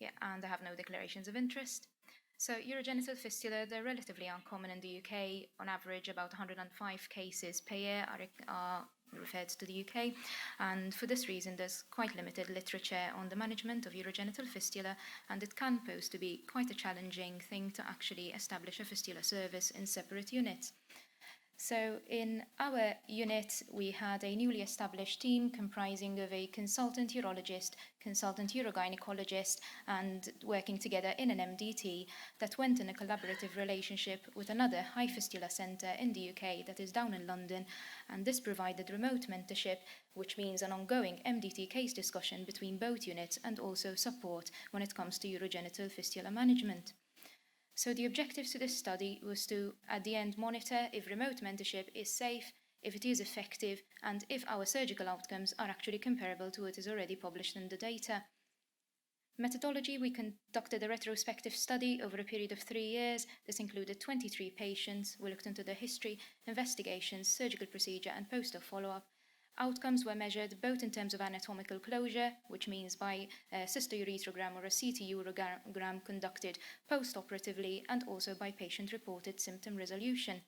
Yeah, and I have no declarations of interest. So urogenital fistula, they're relatively uncommon in the UK. On average, about 105 cases per year are referred to the UK. And for this reason, there's quite limited literature on the management of urogenital fistula, and it can pose to be quite a challenging thing to actually establish a fistula service in separate units. So in our unit, we had a newly established team comprising of a consultant urologist, consultant urogynecologist, and working together in an MDT that went in a collaborative relationship with another high fistula centre in the UK that is down in London, and this provided remote mentorship, which means an ongoing MDT case discussion between both units and also support when it comes to urogenital fistula management. So the objectives to this study was to, at the end, monitor if remote mentorship is safe, if it is effective, and if our surgical outcomes are actually comparable to what is already published in the data. Methodology, we conducted a retrospective study over a period of 3 years. This included 23 patients. We looked into their history, investigations, surgical procedure, and post-op follow-up. Outcomes were measured both in terms of anatomical closure, which means by a cystourethrogram or a CT urogram conducted post-operatively, and also by patient-reported symptom resolution.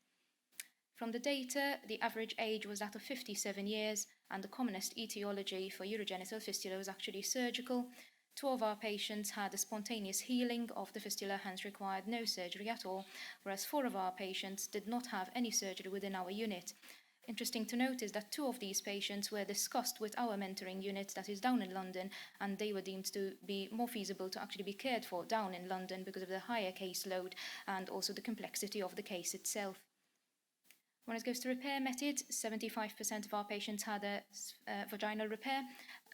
From the data, the average age was that of 57 years, and the commonest etiology for urogenital fistula was actually surgical. 2 of our patients had a spontaneous healing of the fistula, hence required no surgery at all, whereas 4 of our patients did not have any surgery within our unit. Interesting to note is that 2 of these patients were discussed with our mentoring unit that is down in London, and they were deemed to be more feasible to actually be cared for down in London because of the higher caseload and also the complexity of the case itself. When it goes to repair methods, 75% of our patients had a vaginal repair,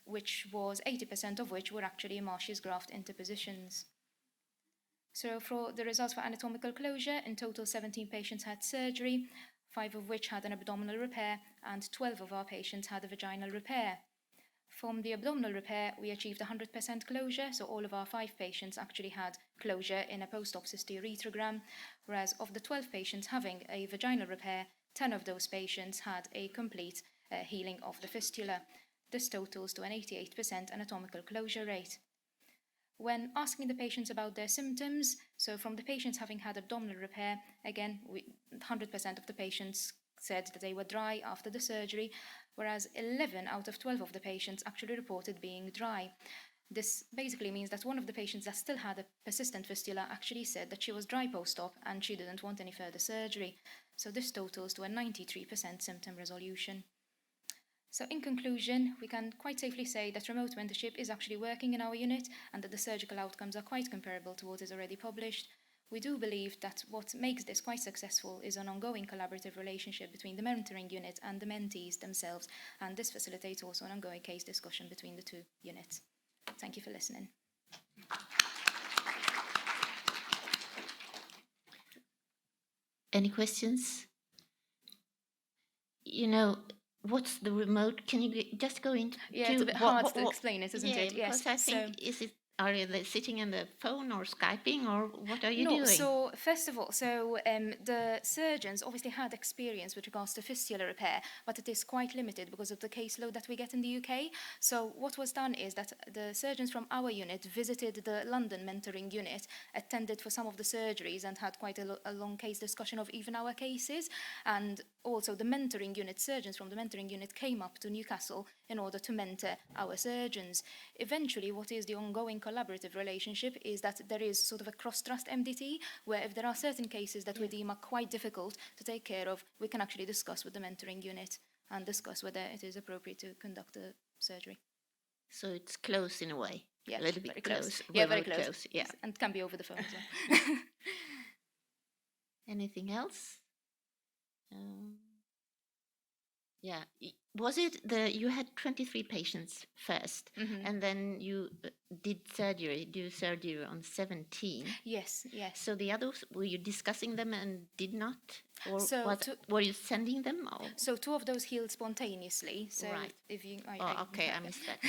which was 80% of which were actually Marsh's graft interpositions. So for the results for anatomical closure, in total 17 patients had surgery, 5 of which had an abdominal repair, and 12 of our patients had a vaginal repair. From the abdominal repair, we achieved 100% closure, so all of our 5 patients actually had closure in a post-op cystourethrogram, whereas of the 12 patients having a vaginal repair, 10 of those patients had a complete healing of the fistula. This totals to an 88% anatomical closure rate. When asking the patients about their symptoms, so from the patients having had abdominal repair, again, 100% of the patients said that they were dry after the surgery, whereas 11 out of 12 of the patients actually reported being dry. This basically means that one of the patients that still had a persistent fistula actually said that she was dry post-op and she didn't want any further surgery. So this totals to a 93% symptom resolution. So in conclusion, we can quite safely say that remote mentorship is actually working in our unit and that the surgical outcomes are quite comparable to what is already published. We do believe that what makes this quite successful is an ongoing collaborative relationship between the mentoring unit and the mentees themselves, and this facilitates also an ongoing case discussion between the 2 units. Thank you for listening. Any questions? You know, what's the remote? Can you just go into? Yeah, it's a bit hard to explain it, isn't it? Yes, because I think are they sitting in the phone or Skyping or what are you doing? So first of all, the surgeons obviously had experience with regards to fistula repair, but it is quite limited because of the caseload that we get in the UK. So what was done is that the surgeons from our unit visited the London mentoring unit, attended for some of the surgeries and had quite a long case discussion of even our cases, and also the mentoring unit, surgeons from the mentoring unit came up to Newcastle in order to mentor our surgeons. Eventually, what is the ongoing collaborative relationship is that there is sort of a cross-trust MDT, where if there are certain cases that we deem are quite difficult to take care of, we can actually discuss with the mentoring unit and discuss whether it is appropriate to conduct a surgery. So it's close in a way. Yeah, a little bit close. Yeah, very close. Yeah. And can be over the phone as well. Anything else? Yeah. Was it you had 23 patients first, and then you do surgery on 17? Yes. So the others, were you discussing them and did not? Or were you sending them? Or? So 2 of those healed spontaneously. So right. If you, I missed that.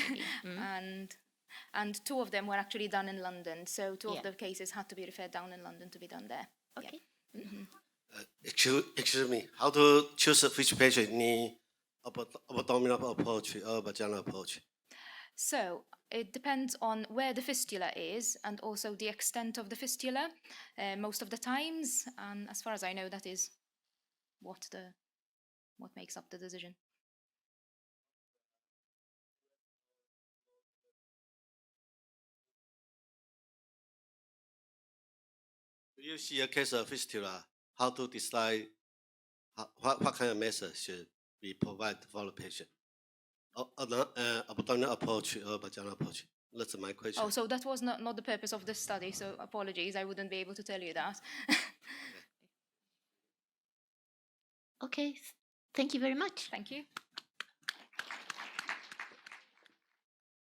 And 2 of them were actually done in London. So 2 of the cases had to be referred down in London to be done there. Okay. Yeah. Excuse me, how to choose which patient need abdominal approach or vaginal approach? So it depends on where the fistula is and also the extent of the fistula most of the times. And as far as I know, that is what makes up the decision. Do you see a case of fistula? How to decide what kind of method should be provided for the patient? Abdominal approach or vaginal approach? That's my question. Oh, so that was not the purpose of this study, so apologies, I wouldn't be able to tell you that. Okay, thank you very much. Thank you.